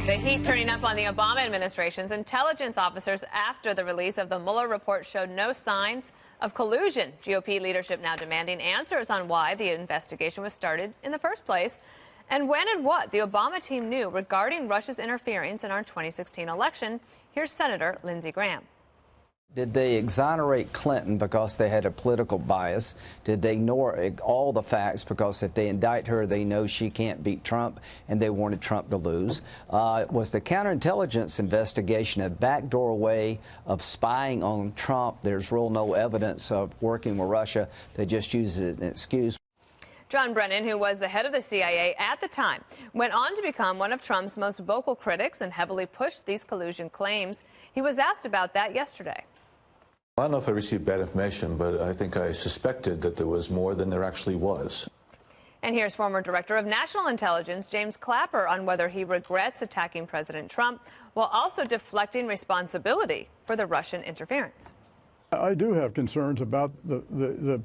The heat turning up on the Obama administration's intelligence officers after the release of the Mueller report showed no signs of collusion. GOP leadership now demanding answers on why the investigation was started in the first place and when and what the Obama team knew regarding Russia's interference in our 2016 election. Here's Senator Lindsey Graham. Did they exonerate Clinton because they had a political bias? Did they ignore all the facts because if they indict her, they know she can't beat Trump and they wanted Trump to lose? Was the counterintelligence investigation a backdoor way of spying on Trump? There's real no evidence of working with Russia. They just used it as an excuse. John Brennan, who was the head of the CIA at the time, went on to become one of Trump's most vocal critics and heavily pushed these collusion claims. He was asked about that yesterday. I don't know if I received bad information, but I think I suspected that there was more than there actually was. And here's former Director of National Intelligence James Clapper on whether he regrets attacking President Trump while also deflecting responsibility for the Russian interference. I do have concerns about the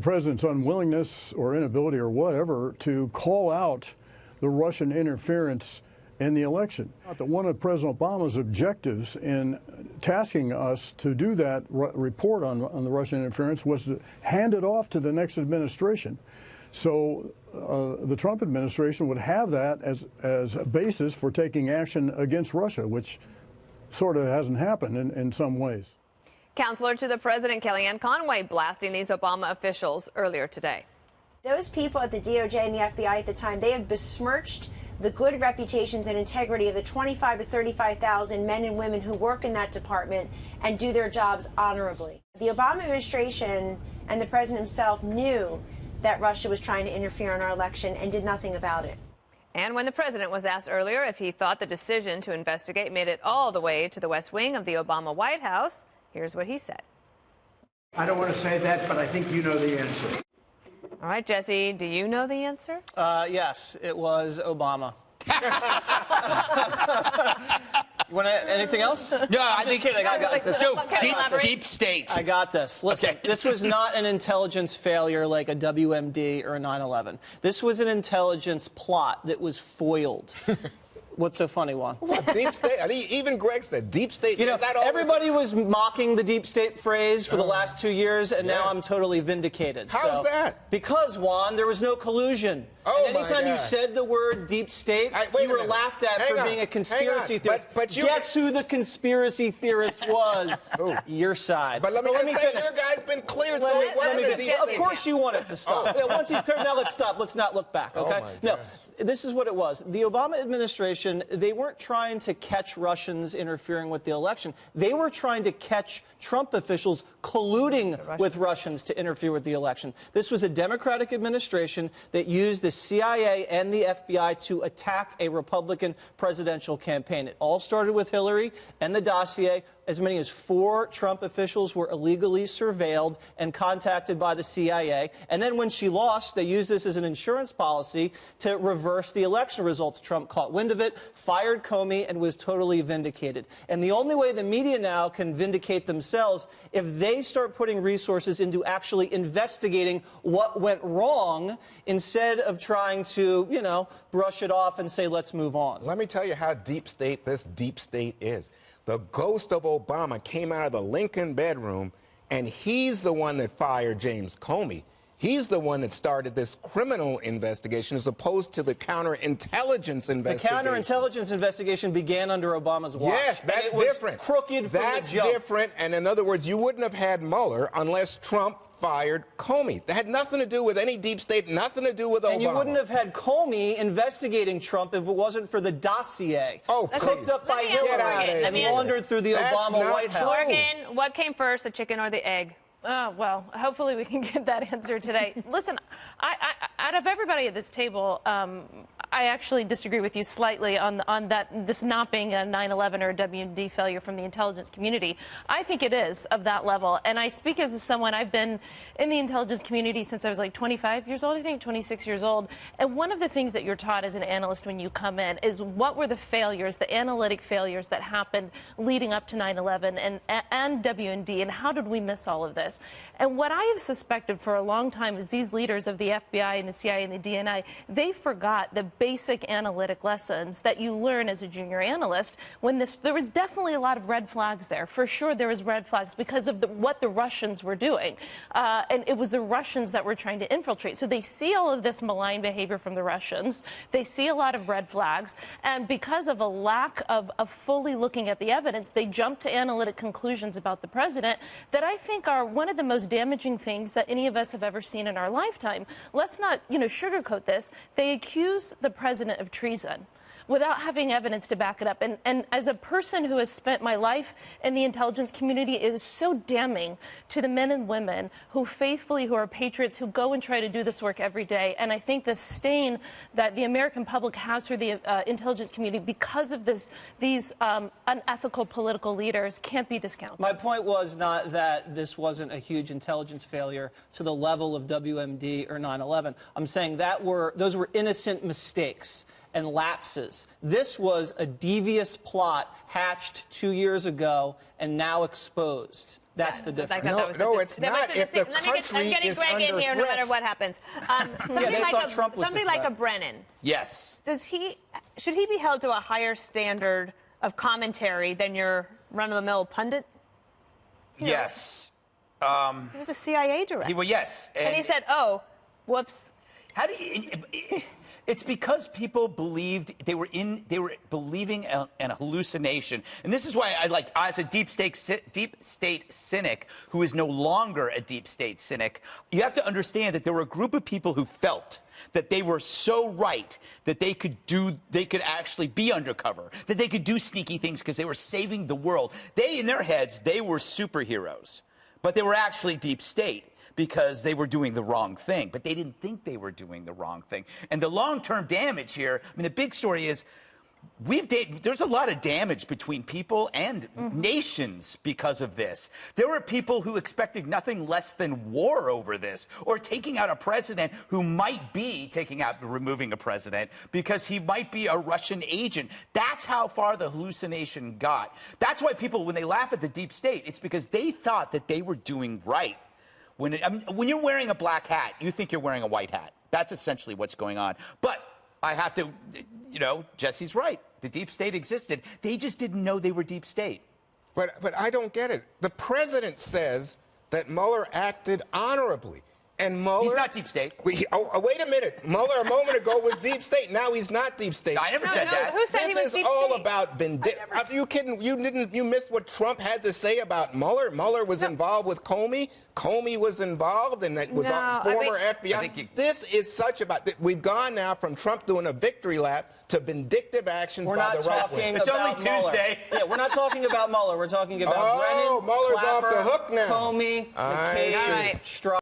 president's unwillingness or inability or whatever to call out the Russian interference in the election. One of President Obama's objectives in tasking us to do that report on the Russian interference was to hand it off to the next administration. So the Trump administration would have that as a basis for taking action against Russia, which sort of hasn't happened in some ways. Counselor to the president, Kellyanne Conway, blasting these Obama officials earlier today. Those people at the DOJ and the FBI at the time, they have besmirched the good reputations and integrity of the 25,000 to 35,000 men and women who work in that department and do their jobs honorably. The Obama administration and the president himself knew that Russia was trying to interfere in our election and did nothing about it. And when the president was asked earlier if he thought the decision to investigate made it all the way to the West Wing of the Obama White House, here's what he said. I don't want to say that, but I think you know the answer. All right, Jesse, do you know the answer? Yes, it was Obama. You want anything else? No, I'm just kidding. I got this. So, deep state. I got this. Listen, okay. This was not an intelligence failure like a WMD or a 9/11. This was an intelligence plot that was foiled. What's so funny, Juan? What, deep state? I think even Greg said deep state. You know, is that all everybody was mocking the deep state phrase for the last 2 years, and now I'm totally vindicated. How's that? Because, Juan, there was no collusion. Oh, and anytime you said the word deep state, you were laughed at for being a conspiracy theorist. But guess who the conspiracy theorist was? Your side. But let me finish. Your guy's been cleared, so it wasn't a deep state. Of course you want it to stop. Yeah, once he's cleared, now let's stop. Let's not look back, okay? No. This is what it was. The Obama administration, they weren't trying to catch Russians interfering with the election. They were trying to catch Trump officials colluding with Russians to interfere with the election. This was a Democratic administration that used the CIA and the FBI to attack a Republican presidential campaign. It all started with Hillary and the dossier. As many as 4 Trump officials were illegally surveilled and contacted by the CIA. And then when she lost, they used this as an insurance policy to reverse the election results. Trump caught wind of it, fired Comey, and was totally vindicated. And the only way the media now can vindicate themselves if they start putting resources into actually investigating what went wrong instead of trying to, you know, brush it off and say, let's move on. Let me tell you how deep state this deep state is. The ghost of Obama came out of the Lincoln bedroom, and he's the one that fired James Comey. He's the one that started this criminal investigation as opposed to the counterintelligence investigation. The counterintelligence investigation began under Obama's watch. Yes, that's different. Crooked from the jump. That's different. And in other words, you wouldn't have had Mueller unless Trump fired Comey. That had nothing to do with any deep state, nothing to do with Obama. And you wouldn't have had Comey investigating Trump if it wasn't for the dossier. Oh, cooked up by Hillary and laundered through the Obama White House. Morgan, what came first, the chicken or the egg? Oh, well, hopefully we can get that answer today. Listen, out of everybody at this table, I actually disagree with you slightly on this not being a 9/11 or a WMD failure from the intelligence community. I think it is of that level. And I speak as someone, I've been in the intelligence community since I was like 25 years old, I think, 26 years old. And one of the things that you're taught as an analyst when you come in is what were the failures, the analytic failures that happened leading up to 9/11 and WMD, and how did we miss all of this? And what I have suspected for a long time is these leaders of the FBI and the CIA and the DNI, they forgot that basic analytic lessons that you learn as a junior analyst. There was definitely a lot of red flags there. For sure, there was red flags because of what the Russians were doing, and it was the Russians that were trying to infiltrate. So they see all of this malign behavior from the Russians. They see a lot of red flags, and because of a lack of fully looking at the evidence, they jump to analytic conclusions about the president that I think are one of the most damaging things that any of us have ever seen in our lifetime. Let's not, sugarcoat this. They accuse the president of treason without having evidence to back it up. And as a person who has spent my life in the intelligence community, it is so damning to the men and women who are patriots, who go and try to do this work every day. And I think the stain that the American public has for the intelligence community because of these unethical political leaders can't be discounted. My point was not that this wasn't a huge intelligence failure to the level of WMD or 9/11. I'm saying those were innocent mistakes and lapses. This was a devious plot hatched 2 years ago and now exposed. That's the difference. No, it's not. If the country I'm getting is Greg under in here, threat. no matter what happens. Somebody like a Brennan. Yes. Should he be held to a higher standard of commentary than your run-of-the-mill pundit? Yes. He was a CIA director. Yes. And he said, "Oh, whoops." How do you? It's because people believed they were believing an hallucination, and this is why as a deep state cynic who is no longer a deep state cynic, you have to understand that there were a group of people who felt that they were so right that they could actually be undercover, that they could do sneaky things because they were saving the world. In their heads, they were superheroes, but they were actually deep state, because they were doing the wrong thing. But they didn't think they were doing the wrong thing. And the long-term damage here, the big story is there's a lot of damage between people and nations because of this. There were people who expected nothing less than war over this, or taking out a president who might be removing a president because he might be a Russian agent. That's how far the hallucination got. That's why people, when they laugh at the deep state, it's because they thought that they were doing right. When you're wearing a black hat, you think you're wearing a white hat. That's essentially what's going on. But I have to, Jesse's right. The deep state existed. They just didn't know they were deep state. But I don't get it. The president says that Mueller acted honorably. And Mueller... He's not deep state. Wait a minute. Mueller a moment ago was deep state. Now he's not deep state. I never said that. Who said he was This is deep all state? about vindictive. Are you kidding? You missed what Trump had to say about Mueller? Mueller was involved with Comey. Comey was involved, and that was former FBI. This is such about... We've gone now from Trump doing a victory lap to vindictive actions by the right wing. It's only Tuesday. Yeah, we're not talking about Mueller. We're talking about Brennan, Mueller's Clapper, off the hook now. Comey, McCabe, Strzok.